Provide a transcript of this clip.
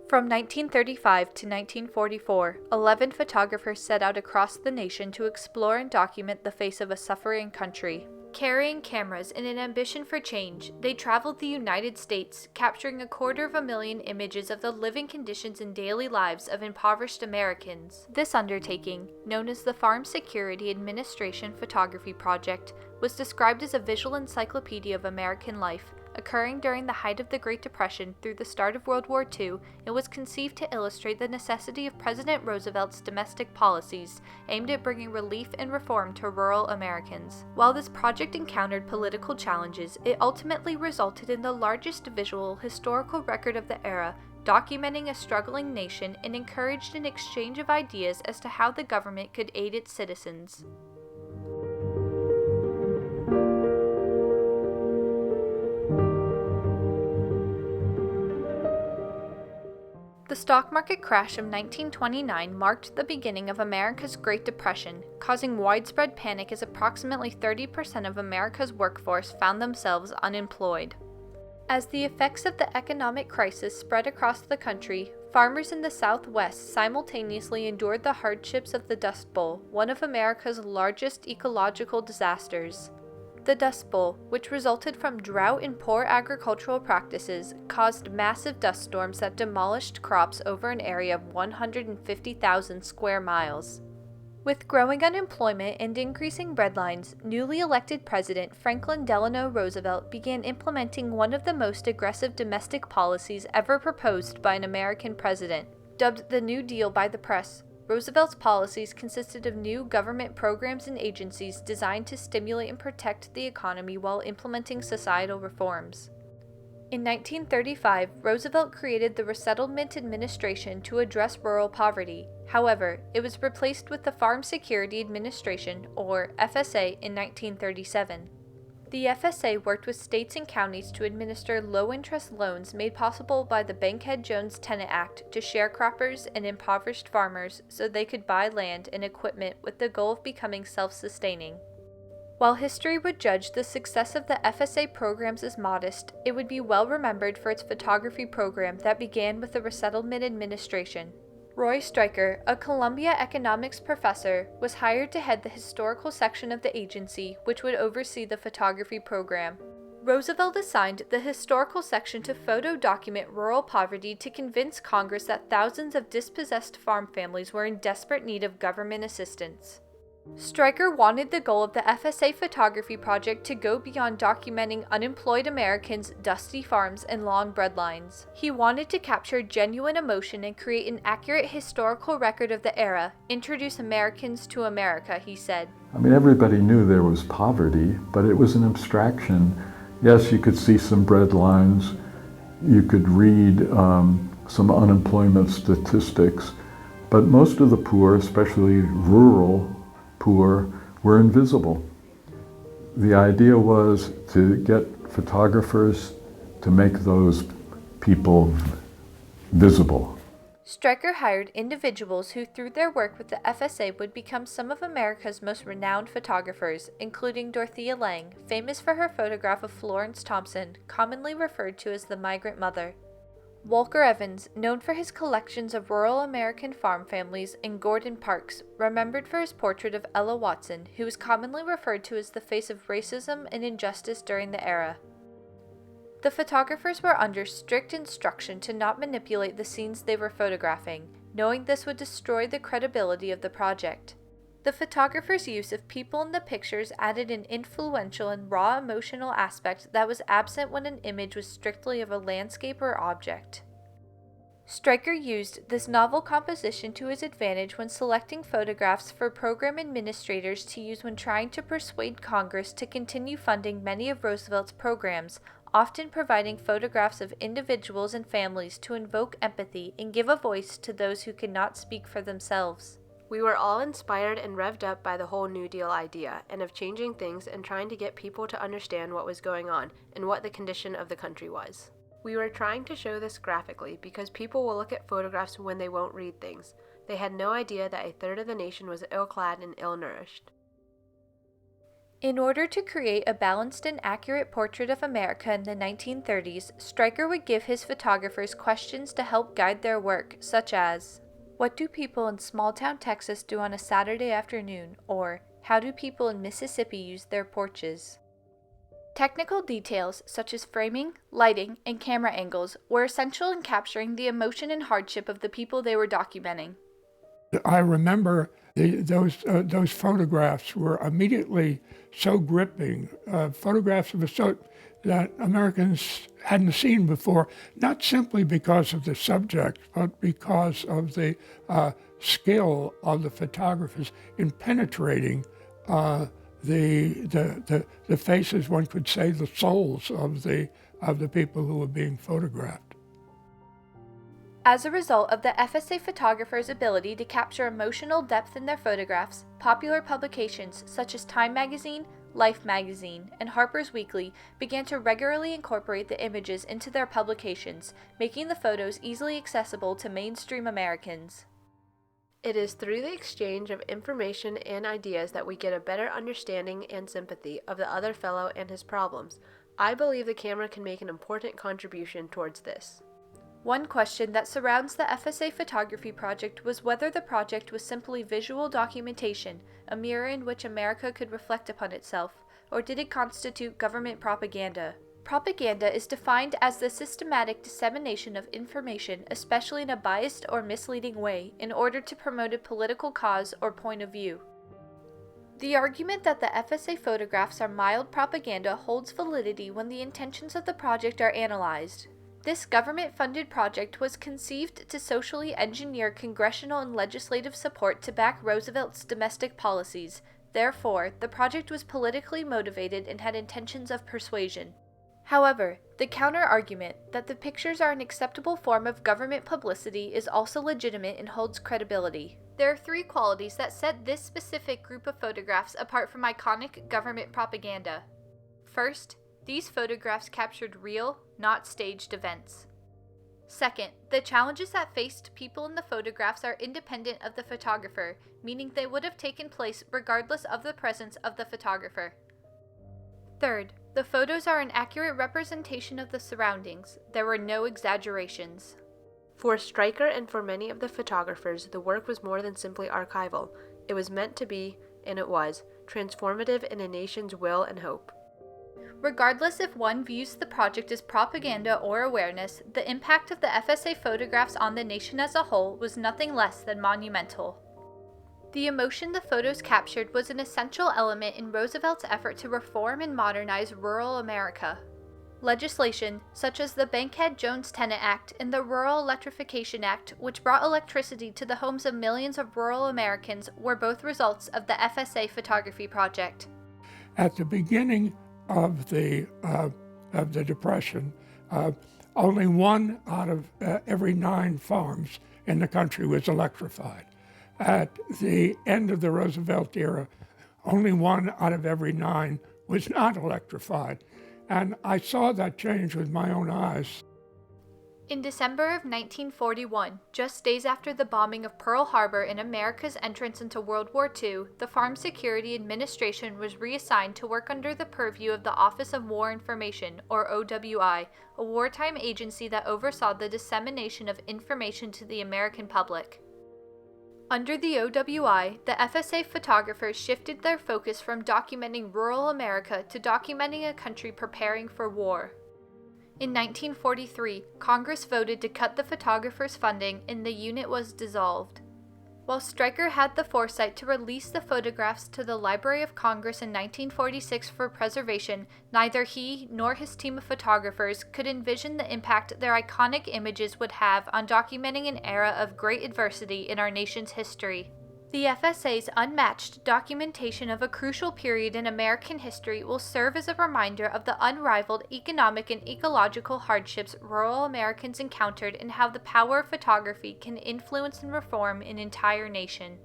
From 1935 to 1944, 11 photographers set out across the nation to explore and document the face of a suffering country. Carrying cameras and an ambition for change, they traveled the United States, capturing 250,000 images of the living conditions and daily lives of impoverished Americans. This undertaking, known as the Farm Security Administration Photography Project, was described as a visual encyclopedia of American life, occurring during the height of the Great Depression through the start of World War II. It was conceived to illustrate the necessity of President Roosevelt's domestic policies aimed at bringing relief and reform to rural Americans. While this project encountered political challenges, it ultimately resulted in the largest visual historical record of the era, documenting a struggling nation, and encouraged an exchange of ideas as to how the government could aid its citizens. The stock market crash of 1929 marked the beginning of America's Great Depression, causing widespread panic as approximately 30% of America's workforce found themselves unemployed. As the effects of the economic crisis spread across the country, farmers in the Southwest simultaneously endured the hardships of the Dust Bowl, one of America's largest ecological disasters. The Dust Bowl, which resulted from drought and poor agricultural practices, caused massive dust storms that demolished crops over an area of 150,000 square miles. With growing unemployment and increasing breadlines, newly elected President Franklin Delano Roosevelt began implementing one of the most aggressive domestic policies ever proposed by an American president. Dubbed the New Deal by the press, Roosevelt's policies consisted of new government programs and agencies designed to stimulate and protect the economy while implementing societal reforms. In 1935, Roosevelt created the Resettlement Administration to address rural poverty. However, it was replaced with the Farm Security Administration, or FSA, in 1937. The FSA worked with states and counties to administer low-interest loans made possible by the Bankhead-Jones-Tennant Act to sharecroppers and impoverished farmers so they could buy land and equipment with the goal of becoming self-sustaining. While history would judge the success of the FSA programs as modest, it would be well remembered for its photography program that began with the Resettlement Administration. Roy Stryker, a Columbia economics professor, was hired to head the historical section of the agency, which would oversee the photography program. Roosevelt assigned the historical section to photo-document rural poverty to convince Congress that thousands of dispossessed farm families were in desperate need of government assistance. Stryker wanted the goal of the FSA photography project to go beyond documenting unemployed Americans' dusty farms and long breadlines. He wanted to capture genuine emotion and create an accurate historical record of the era, introduce Americans to America, he said. Everybody knew there was poverty, but it was an abstraction. Yes, you could see some breadlines, you could read some unemployment statistics, but most of the poor, especially rural poor, were invisible. The idea was to get photographers to make those people visible. Stryker hired individuals who, through their work with the FSA, would become some of America's most renowned photographers, including Dorothea Lange, famous for her photograph of Florence Thompson, commonly referred to as the Migrant Mother. Walker Evans, known for his collections of rural American farm families, and Gordon Parks, remembered for his portrait of Ella Watson, who was commonly referred to as the face of racism and injustice during the era. The photographers were under strict instruction to not manipulate the scenes they were photographing, knowing this would destroy the credibility of the project. The photographers' use of people in the pictures added an influential and raw emotional aspect that was absent when an image was strictly of a landscape or object. Stryker used this novel composition to his advantage when selecting photographs for program administrators to use when trying to persuade Congress to continue funding many of Roosevelt's programs, often providing photographs of individuals and families to invoke empathy and give a voice to those who could not speak for themselves. We were all inspired and revved up by the whole New Deal idea, and of changing things and trying to get people to understand what was going on and what the condition of the country was. We were trying to show this graphically because people will look at photographs when they won't read things. They had no idea that a third of the nation was ill-clad and ill-nourished. In order to create a balanced and accurate portrait of America in the 1930s, Stryker would give his photographers questions to help guide their work, such as, "What do people in small-town Texas do on a Saturday afternoon?" or, "How do people in Mississippi use their porches?" Technical details, such as framing, lighting, and camera angles, were essential in capturing the emotion and hardship of the people they were documenting. I remember those photographs were immediately so gripping, photographs of that Americans hadn't seen before, not simply because of the subject, but because of the skill of the photographers in penetrating the faces, one could say, the souls of the people who were being photographed. As a result of the FSA photographers' ability to capture emotional depth in their photographs, popular publications such as Time magazine, Life magazine, and Harper's Weekly began to regularly incorporate the images into their publications, making the photos easily accessible to mainstream Americans. It is through the exchange of information and ideas that we get a better understanding and sympathy of the other fellow and his problems. I believe the camera can make an important contribution towards this. One question that surrounds the FSA photography project was whether the project was simply visual documentation, a mirror in which America could reflect upon itself, or did it constitute government propaganda? Propaganda is defined as the systematic dissemination of information, especially in a biased or misleading way, in order to promote a political cause or point of view. The argument that the FSA photographs are mild propaganda holds validity when the intentions of the project are analyzed. This government-funded project was conceived to socially engineer congressional and legislative support to back Roosevelt's domestic policies. Therefore, the project was politically motivated and had intentions of persuasion. However, the counter-argument that the pictures are an acceptable form of government publicity is also legitimate and holds credibility. There are three qualities that set this specific group of photographs apart from iconic government propaganda. First, these photographs captured real, not staged events. Second, the challenges that faced people in the photographs are independent of the photographer, meaning they would have taken place regardless of the presence of the photographer. Third, the photos are an accurate representation of the surroundings. There were no exaggerations. For Stryker and for many of the photographers, the work was more than simply archival. It was meant to be, and it was, transformative in a nation's will and hope. Regardless if one views the project as propaganda or awareness, the impact of the FSA photographs on the nation as a whole was nothing less than monumental. The emotion the photos captured was an essential element in Roosevelt's effort to reform and modernize rural America. Legislation, such as the Bankhead-Jones-Tennant Act and the Rural Electrification Act, which brought electricity to the homes of millions of rural Americans, were both results of the FSA photography project. At the beginning of the Depression, only one out of every 9 farms in the country was electrified. At the end of the Roosevelt era, only one out of every 9 was not electrified. And I saw that change with my own eyes. In December of 1941, just days after the bombing of Pearl Harbor and America's entrance into World War II, the Farm Security Administration was reassigned to work under the purview of the Office of War Information, or OWI, a wartime agency that oversaw the dissemination of information to the American public. Under the OWI, the FSA photographers shifted their focus from documenting rural America to documenting a country preparing for war. In 1943, Congress voted to cut the photographers' funding and the unit was dissolved. While Stryker had the foresight to release the photographs to the Library of Congress in 1946 for preservation, neither he nor his team of photographers could envision the impact their iconic images would have on documenting an era of great adversity in our nation's history. The FSA's unmatched documentation of a crucial period in American history will serve as a reminder of the unrivaled economic and ecological hardships rural Americans encountered and how the power of photography can influence and reform an entire nation.